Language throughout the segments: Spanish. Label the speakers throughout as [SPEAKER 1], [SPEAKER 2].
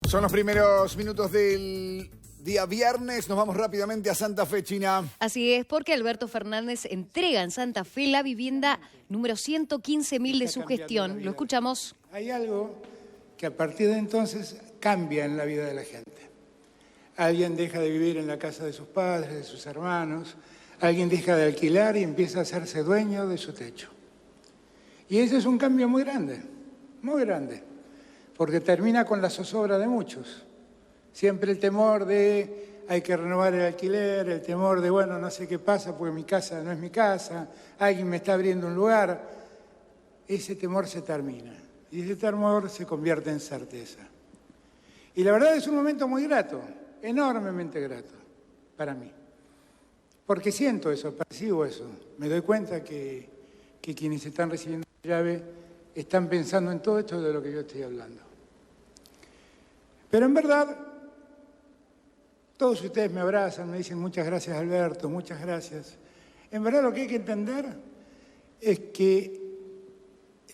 [SPEAKER 1] Son los primeros minutos del día viernes. Nos vamos rápidamente a Santa Fe, China.
[SPEAKER 2] Así es, porque Alberto Fernández entrega en Santa Fe la vivienda número 115.000 de su gestión. Lo escuchamos.
[SPEAKER 3] Hay algo que a partir de entonces cambia en la vida de la gente. Alguien deja de vivir en la casa de sus padres, de sus hermanos. Alguien deja de alquilar y empieza a hacerse dueño de su techo. Y ese es un cambio muy grande, porque termina con la zozobra de muchos. Siempre el temor de hay que renovar el alquiler, el temor de, bueno, no sé qué pasa porque mi casa no es mi casa, alguien me está abriendo un lugar. Ese temor se termina y ese temor se convierte en certeza. Y la verdad es un momento muy grato, enormemente grato para mí. Porque siento eso, percibo eso. Me doy cuenta que quienes están recibiendo la llave están pensando en todo esto de lo que yo estoy hablando. Pero en verdad, todos ustedes me abrazan, me dicen muchas gracias Alberto, muchas gracias. En verdad lo que hay que entender es que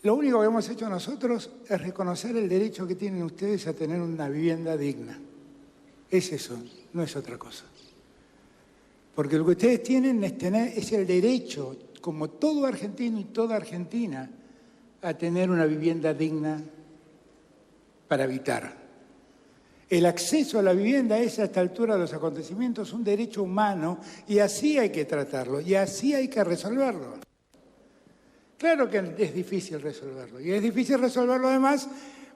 [SPEAKER 3] lo único que hemos hecho nosotros es reconocer el derecho que tienen ustedes a tener una vivienda digna. Es eso, no es otra cosa. Porque lo que ustedes tienen es el derecho, como todo argentino y toda argentina, a tener una vivienda digna para habitar. El acceso a la vivienda es a esta altura de los acontecimientos un derecho humano y así hay que tratarlo y así hay que resolverlo. Claro que es difícil resolverlo y es difícil resolverlo además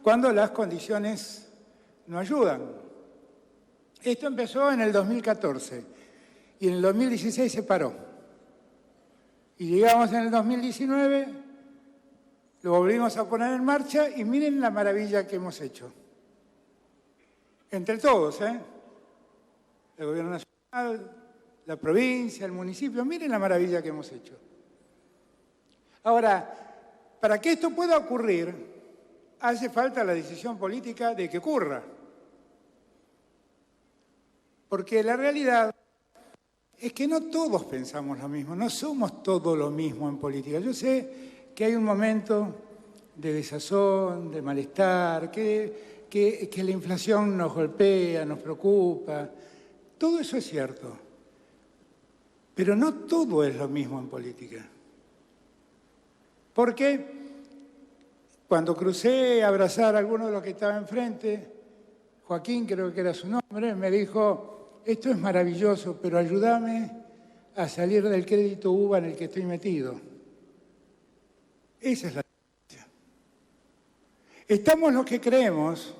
[SPEAKER 3] cuando las condiciones no ayudan. Esto empezó en el 2014 y en el 2016 se paró. Y llegamos en el 2019, lo volvimos a poner en marcha y miren la maravilla que hemos hecho. Entre todos, el gobierno nacional, la provincia, el municipio, miren la maravilla que hemos hecho. Ahora, para que esto pueda ocurrir, hace falta la decisión política de que ocurra. Porque la realidad es que no todos pensamos lo mismo, no somos todos lo mismo en política. Yo sé que hay un momento de desazón, de malestar, que la inflación nos golpea, nos preocupa. Todo eso es cierto. Pero no todo es lo mismo en política. Porque cuando crucé a abrazar a alguno de los que estaba enfrente, Joaquín creo que era su nombre, me dijo, esto es maravilloso, pero ayúdame a salir del crédito UVA en el que estoy metido. Esa es la diferencia. Estamos los que creemos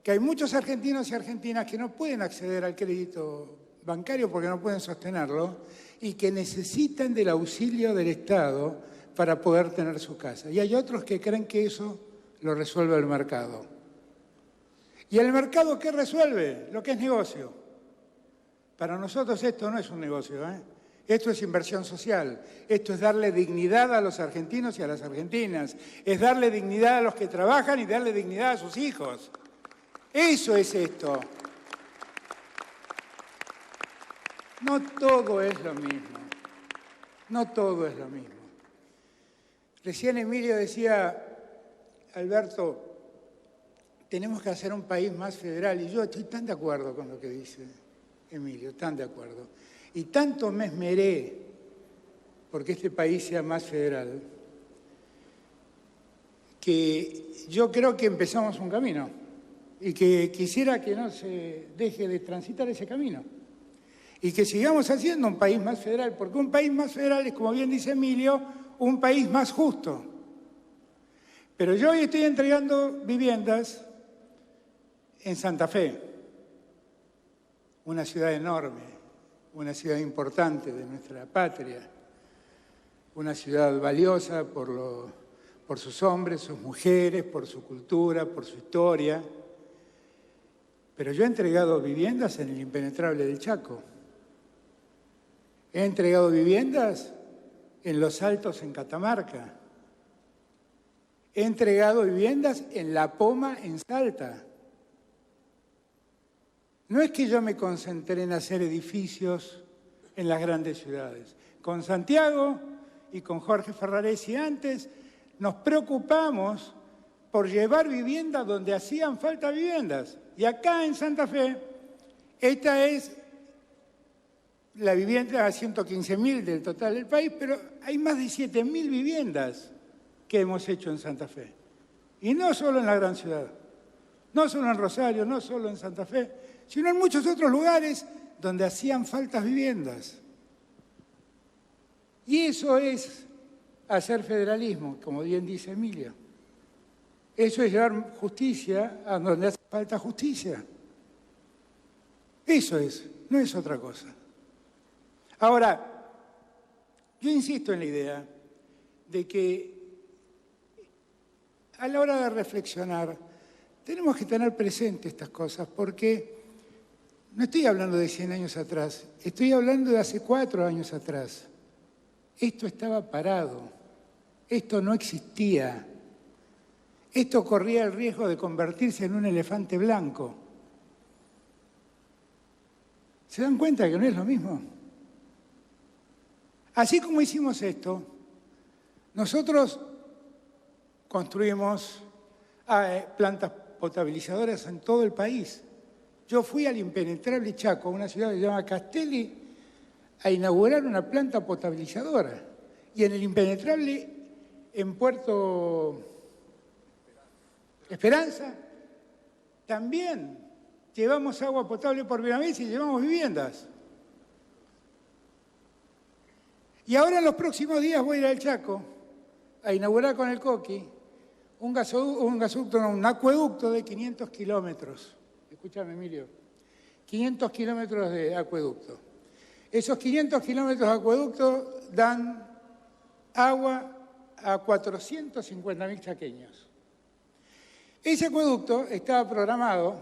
[SPEAKER 3] que hay muchos argentinos y argentinas que no pueden acceder al crédito bancario porque no pueden sostenerlo y que necesitan del auxilio del Estado para poder tener su casa. Y hay otros que creen que eso lo resuelve el mercado. ¿Y el mercado qué resuelve? Lo que es negocio. Para nosotros esto no es un negocio, Esto es inversión social, esto es darle dignidad a los argentinos y a las argentinas, es darle dignidad a los que trabajan y darle dignidad a sus hijos. Eso es esto. No todo es lo mismo, no todo es lo mismo. Recién Emilio decía, Alberto, tenemos que hacer un país más federal y yo estoy tan de acuerdo con lo que dice Emilio, tan de acuerdo. Y tanto me esmeré porque este país sea más federal, que yo creo que empezamos un camino y que quisiera que no se deje de transitar ese camino y que sigamos haciendo un país más federal, porque un país más federal es, como bien dice Emilio, un país más justo. Pero yo hoy estoy entregando viviendas en Santa Fe, una ciudad enorme, una ciudad importante de nuestra patria, una ciudad valiosa por sus hombres, sus mujeres, por su cultura, por su historia. Pero yo he entregado viviendas en el impenetrable del Chaco. He entregado viviendas en Los Altos, en Catamarca. He entregado viviendas en La Poma, en Salta. No es que yo me concentré en hacer edificios en las grandes ciudades. Con Santiago y con Jorge Ferraresi antes nos preocupamos por llevar viviendas donde hacían falta viviendas. Y acá en Santa Fe, esta es la vivienda a 115.000 del total del país, pero hay más de 7.000 viviendas que hemos hecho en Santa Fe. Y no solo en la gran ciudad, no solo en Rosario, no solo en Santa Fe, sino en muchos otros lugares donde hacían faltas viviendas. Y eso es hacer federalismo, como bien dice Emilia. Eso es llevar justicia a donde hace falta justicia. Eso es, no es otra cosa. Ahora, yo insisto en la idea de que a la hora de reflexionar tenemos que tener presente estas cosas, porque no estoy hablando de 100 años atrás, estoy hablando de hace 4 años atrás. Esto estaba parado, esto no existía, esto corría el riesgo de convertirse en un elefante blanco. ¿Se dan cuenta que no es lo mismo? Así como hicimos esto, nosotros construimos plantas potabilizadoras en todo el país. Yo fui al impenetrable Chaco, una ciudad que se llama Castelli, a inaugurar una planta potabilizadora. Y en el impenetrable, en Puerto Esperanza, también llevamos agua potable por primera vez y llevamos viviendas. Y ahora en los próximos días voy a ir al Chaco a inaugurar con el Coqui un acueducto de 500 kilómetros. Escúchame, Emilio. 500 kilómetros de acueducto. Esos 500 kilómetros de acueducto dan agua a 450.000 chaqueños. Ese acueducto estaba programado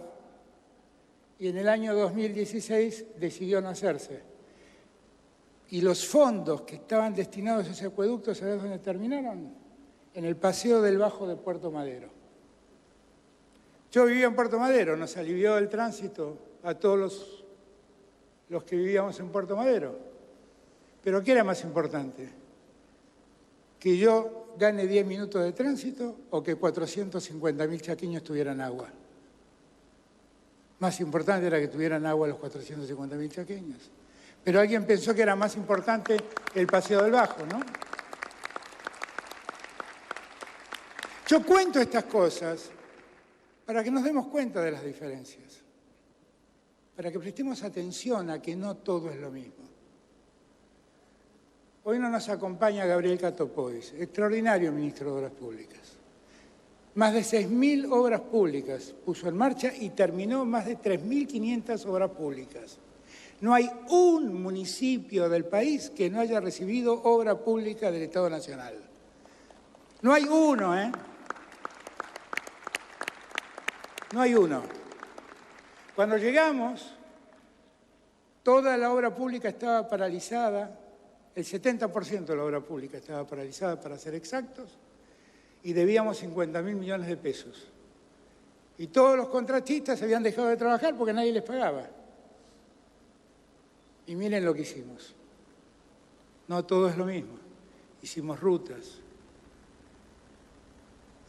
[SPEAKER 3] y en el año 2016 decidió no hacerse. Y los fondos que estaban destinados a ese acueducto, ¿sabes dónde terminaron? En el Paseo del Bajo de Puerto Madero. Yo vivía en Puerto Madero, nos alivió el tránsito a todos los que vivíamos en Puerto Madero. Pero ¿qué era más importante? ¿Que yo gane 10 minutos de tránsito o que 450.000 chaqueños tuvieran agua? Más importante era que tuvieran agua los 450.000 chaqueños. Pero alguien pensó que era más importante el Paseo del Bajo, ¿no? Yo cuento estas cosas para que nos demos cuenta de las diferencias, para que prestemos atención a que no todo es lo mismo. Hoy no nos acompaña Gabriel Catopois, extraordinario ministro de Obras Públicas. Más de 6.000 obras públicas puso en marcha y terminó más de 3.500 obras públicas. No hay un municipio del país que no haya recibido obra pública del Estado Nacional. No hay uno, ¿eh? No hay uno. Cuando llegamos, toda la obra pública estaba paralizada, el 70% de la obra pública estaba paralizada, para ser exactos, y debíamos 50.000 millones de pesos. Y todos los contratistas habían dejado de trabajar porque nadie les pagaba. Y miren lo que hicimos. No todo es lo mismo. Hicimos rutas,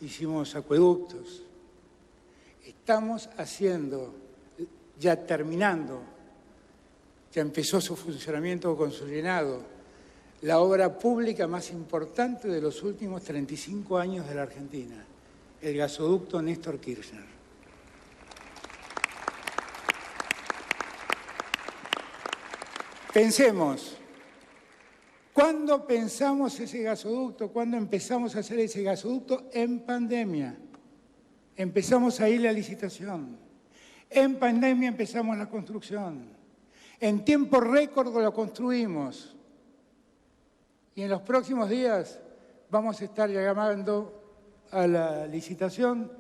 [SPEAKER 3] hicimos acueductos. Estamos haciendo, ya terminando, ya empezó su funcionamiento con su llenado, la obra pública más importante de los últimos 35 años de la Argentina, el gasoducto Néstor Kirchner. Pensemos, ¿cuándo pensamos ese gasoducto? ¿Cuándo empezamos a hacer ese gasoducto? En pandemia. Empezamos a ir a la licitación. En pandemia empezamos la construcción. En tiempo récord lo construimos. Y en los próximos días vamos a estar llamando a la licitación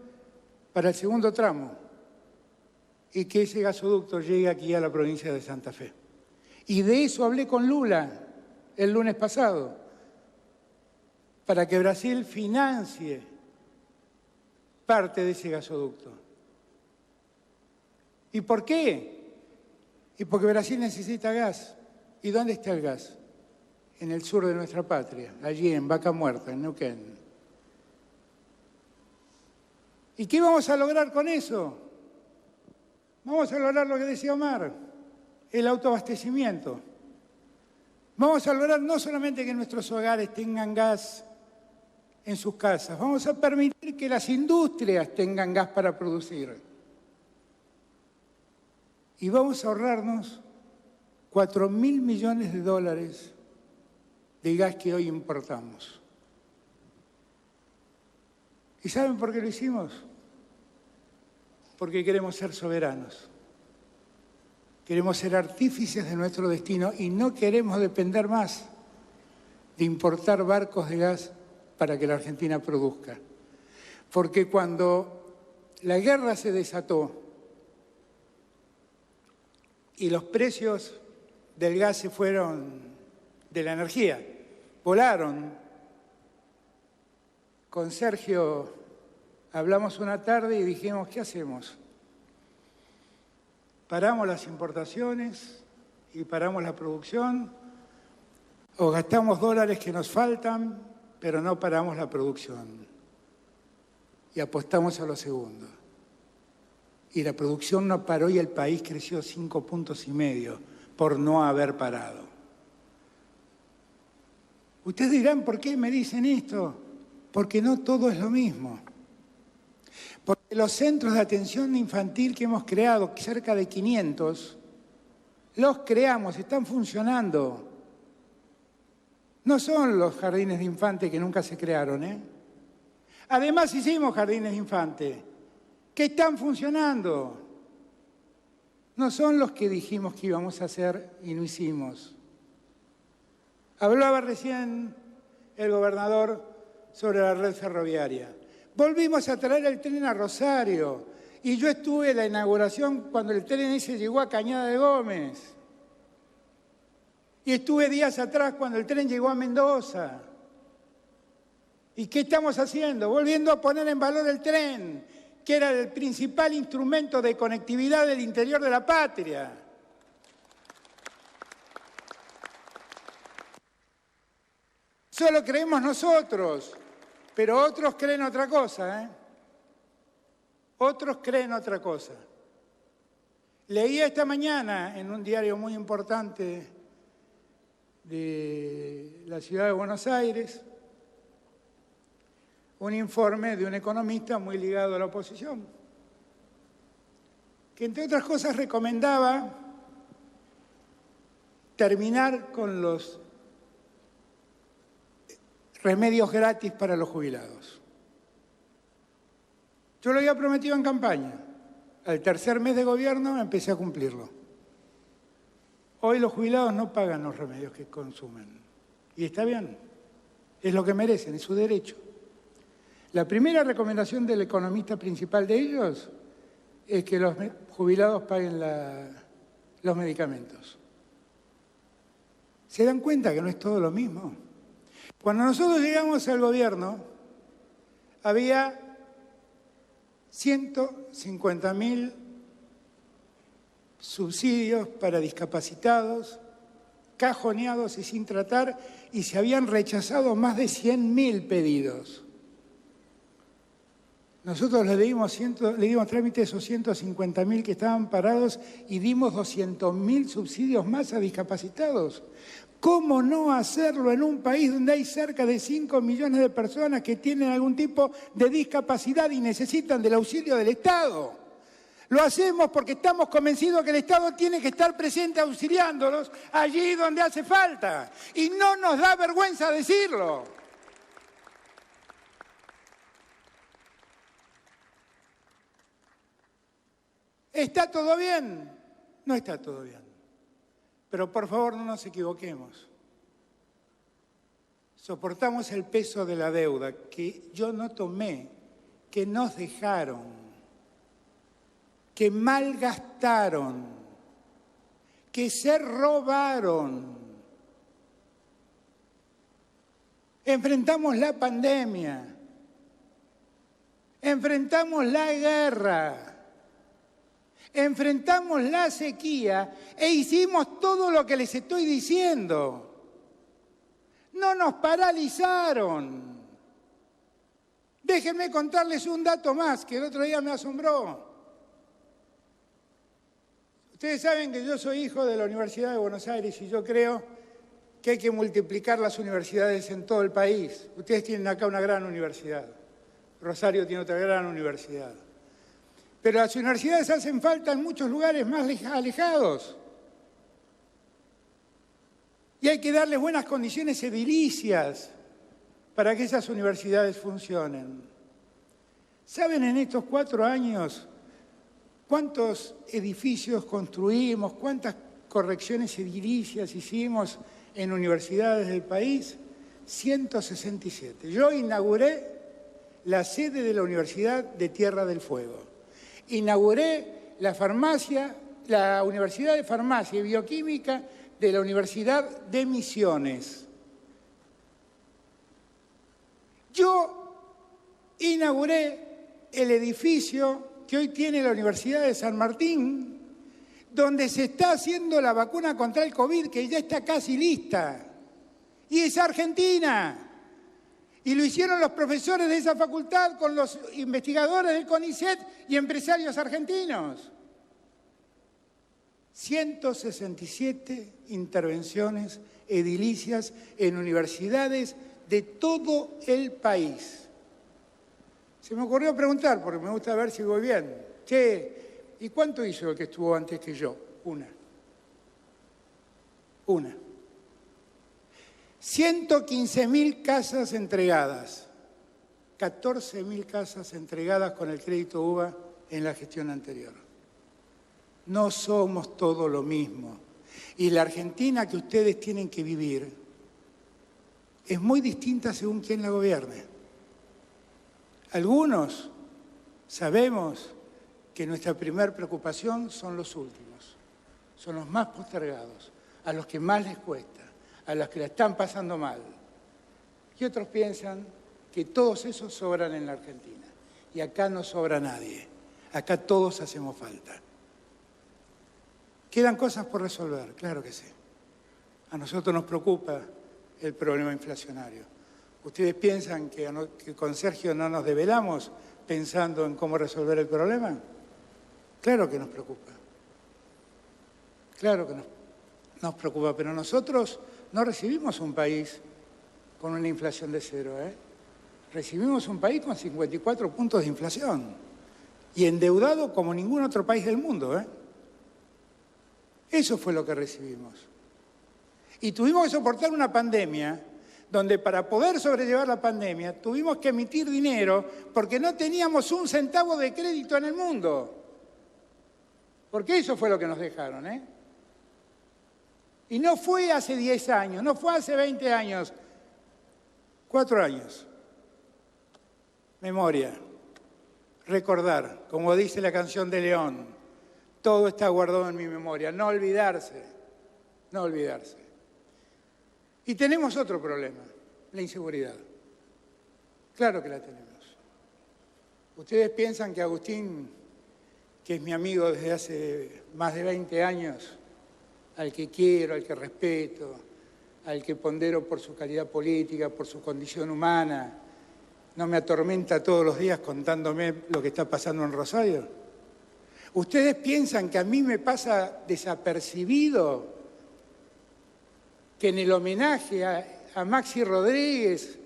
[SPEAKER 3] para el segundo tramo y que ese gasoducto llegue aquí a la provincia de Santa Fe. Y de eso hablé con Lula el lunes pasado, para que Brasil financie parte de ese gasoducto. ¿Y por qué? Y porque Brasil necesita gas. ¿Y dónde está el gas? En el sur de nuestra patria, allí en Vaca Muerta, en Neuquén. ¿Y qué vamos a lograr con eso? Vamos a lograr lo que decía Omar, el autoabastecimiento. Vamos a lograr no solamente que nuestros hogares tengan gas en sus casas, vamos a permitir que las industrias tengan gas para producir. Y vamos a ahorrarnos 4.000 millones de dólares de gas que hoy importamos. ¿Y saben por qué lo hicimos? Porque queremos ser soberanos. Queremos ser artífices de nuestro destino y no queremos depender más de importar barcos de gas para que la Argentina produzca. Porque cuando la guerra se desató y los precios del gas se fueron, de la energía, volaron, con Sergio hablamos una tarde y dijimos, ¿qué hacemos? ¿Paramos las importaciones y paramos la producción? ¿O gastamos dólares que nos faltan, pero no paramos la producción? Y apostamos a lo segundo. Y la producción no paró y el país creció 5,5 puntos por no haber parado. Ustedes dirán, ¿por qué me dicen esto? Porque no todo es lo mismo. Porque los centros de atención infantil que hemos creado, cerca de 500, los creamos, están funcionando. No son los jardines de infantes que nunca se crearon, ¿eh? Además hicimos jardines de infantes que están funcionando. No son los que dijimos que íbamos a hacer y no hicimos. Hablaba recién el gobernador sobre la red ferroviaria. Volvimos a traer el tren a Rosario y yo estuve en la inauguración cuando el tren ese llegó a Cañada de Gómez. Y estuve días atrás cuando el tren llegó a Mendoza. ¿Y qué estamos haciendo? Volviendo a poner en valor el tren, que era el principal instrumento de conectividad del interior de la patria. Solo creemos nosotros, pero otros creen otra cosa, ¿eh? Otros creen otra cosa. Leía esta mañana en un diario muy importante de la ciudad de Buenos Aires un informe de un economista muy ligado a la oposición, que entre otras cosas recomendaba terminar con los remedios gratis para los jubilados. Yo lo había prometido en campaña. Al tercer mes de gobierno empecé a cumplirlo. Hoy los jubilados no pagan los remedios que consumen. Y está bien, es lo que merecen, es su derecho. La primera recomendación del economista principal de ellos es que los jubilados paguen los medicamentos. ¿Se dan cuenta que no es todo lo mismo? Cuando nosotros llegamos al gobierno, había 150.000 subsidios para discapacitados, cajoneados y sin tratar, y se habían rechazado más de 100.000 pedidos. Nosotros le dimos trámite a esos 150.000 que estaban parados y dimos 200.000 subsidios más a discapacitados. ¿Cómo no hacerlo en un país donde hay cerca de 5 millones de personas que tienen algún tipo de discapacidad y necesitan del auxilio del Estado? Lo hacemos porque estamos convencidos que el Estado tiene que estar presente auxiliándolos allí donde hace falta. Y no nos da vergüenza decirlo. ¿Está todo bien? No está todo bien. Pero por favor no nos equivoquemos. Soportamos el peso de la deuda que yo no tomé, que nos dejaron, que malgastaron, que se robaron. Enfrentamos la pandemia, enfrentamos la guerra, enfrentamos la sequía e hicimos todo lo que les estoy diciendo. No nos paralizaron. Déjenme contarles un dato más que el otro día me asombró. Ustedes saben que yo soy hijo de la Universidad de Buenos Aires y yo creo que hay que multiplicar las universidades en todo el país. Ustedes tienen acá una gran universidad. Rosario tiene otra gran universidad. Pero las universidades hacen falta en muchos lugares más alejados. Y hay que darles buenas condiciones edilicias para que esas universidades funcionen. ¿Saben en estos 4 años cuántos edificios construimos, cuántas correcciones edilicias hicimos en universidades del país? 167. Yo inauguré la sede de la Universidad de Tierra del Fuego. Inauguré la Universidad de Farmacia y Bioquímica de la Universidad de Misiones. Yo inauguré el edificio que hoy tiene la Universidad de San Martín, donde se está haciendo la vacuna contra el COVID, que ya está casi lista. Y es argentina. Y lo hicieron los profesores de esa facultad con los investigadores del CONICET y empresarios argentinos. 167 intervenciones edilicias en universidades de todo el país. Se me ocurrió preguntar, porque me gusta ver si voy bien. Che, ¿y cuánto hizo el que estuvo antes que yo? Una. 115.000 casas entregadas. 14.000 casas entregadas con el crédito UBA en la gestión anterior. No somos todo lo mismo. Y la Argentina que ustedes tienen que vivir es muy distinta según quién la gobierne. Algunos sabemos que nuestra primera preocupación son los últimos, son los más postergados, a los que más les cuesta, a los que la están pasando mal. Y otros piensan que todos esos sobran en la Argentina. Y acá no sobra nadie, acá todos hacemos falta. ¿Quedan cosas por resolver? Claro que sí. A nosotros nos preocupa el problema inflacionario. ¿Ustedes piensan que con Sergio no nos develamos pensando en cómo resolver el problema? Claro que nos preocupa. Claro que nos preocupa, pero nosotros no recibimos un país con una inflación de 0, ¿eh? Recibimos un país con 54 puntos de inflación y endeudado como ningún otro país del mundo, ¿eh? Eso fue lo que recibimos. Y tuvimos que soportar una pandemia donde para poder sobrellevar la pandemia tuvimos que emitir dinero porque no teníamos un centavo de crédito en el mundo. Porque eso fue lo que nos dejaron, ¿eh? Y no fue hace 10 años, no fue hace 20 años, 4 años. Memoria, recordar, como dice la canción de León, todo está guardado en mi memoria, no olvidarse, no olvidarse. Y tenemos otro problema, la inseguridad. Claro que la tenemos. Ustedes piensan que Agustín, que es mi amigo desde hace más de 20 años, al que quiero, al que respeto, al que pondero por su calidad política, por su condición humana, no me atormenta todos los días contándome lo que está pasando en Rosario. ¿Ustedes piensan que a mí me pasa desapercibido que en el homenaje a Maxi Rodríguez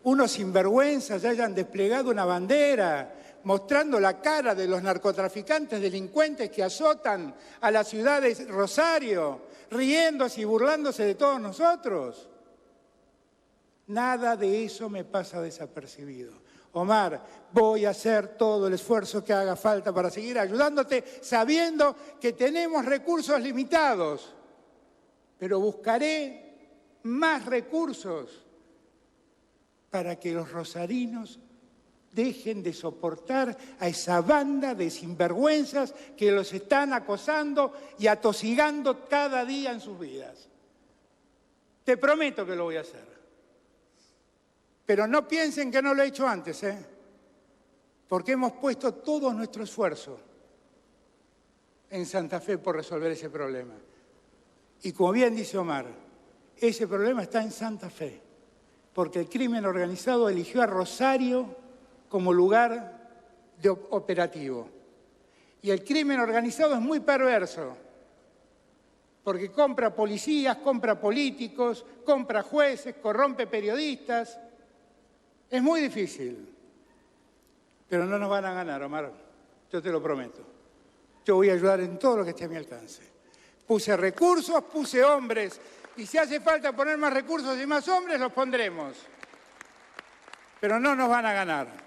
[SPEAKER 3] unos sinvergüenzas hayan desplegado una bandera mostrando la cara de los narcotraficantes delincuentes que azotan a la ciudad de Rosario, riéndose y burlándose de todos nosotros? Nada de eso me pasa desapercibido. Omar, voy a hacer todo el esfuerzo que haga falta para seguir ayudándote, sabiendo que tenemos recursos limitados, pero buscaré más recursos para que los rosarinos dejen de soportar a esa banda de sinvergüenzas que los están acosando y atosigando cada día en sus vidas. Te prometo que lo voy a hacer. Pero no piensen que no lo he hecho antes, ¿eh? Porque hemos puesto todo nuestro esfuerzo en Santa Fe por resolver ese problema. Y como bien dice Omar, ese problema está en Santa Fe, porque el crimen organizado eligió a Rosario como lugar operativo. Y el crimen organizado es muy perverso, porque compra policías, compra políticos, compra jueces, corrompe periodistas. Es muy difícil, pero no nos van a ganar, Omar, yo te lo prometo. Yo voy a ayudar en todo lo que esté a mi alcance. Puse recursos, puse hombres, y si hace falta poner más recursos y más hombres, los pondremos. Pero no nos van a ganar.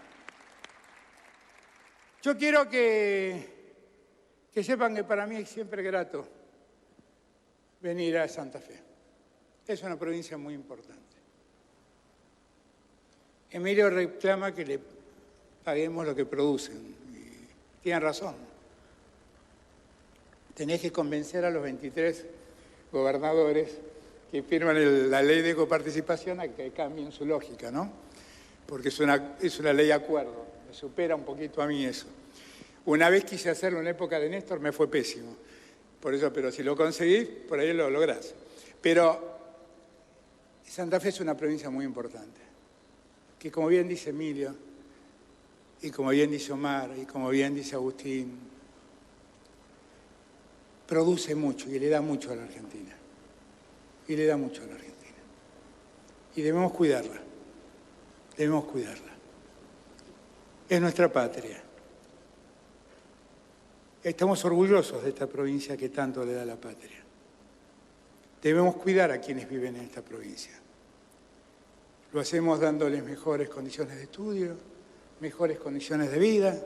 [SPEAKER 3] Yo quiero que sepan que para mí es siempre grato venir a Santa Fe. Es una provincia muy importante. Emilio reclama que le paguemos lo que producen. Y tienen razón. Tenés que convencer a los 23 gobernadores que firman la ley de coparticipación a que cambien su lógica, ¿no? Porque es una ley de acuerdo. Me supera un poquito a mí eso. Una vez quise hacerlo en la época de Néstor, me fue pésimo. Por eso, pero si lo conseguís, por ahí lo lográs. Pero Santa Fe es una provincia muy importante, que como bien dice Emilio, y como bien dice Omar, y como bien dice Agustín, produce mucho y le da mucho a la Argentina. Y le da mucho a la Argentina. Y debemos cuidarla. Debemos cuidarla. Es nuestra patria. Estamos orgullosos de esta provincia que tanto le da la patria. Debemos cuidar a quienes viven en esta provincia. Lo hacemos dándoles mejores condiciones de estudio, mejores condiciones de vida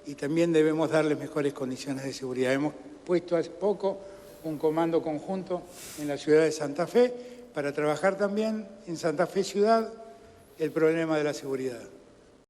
[SPEAKER 3] y también debemos darles mejores condiciones de seguridad. Hemos puesto hace poco un comando conjunto en la ciudad de Santa Fe para trabajar también en Santa Fe ciudad el problema de la seguridad.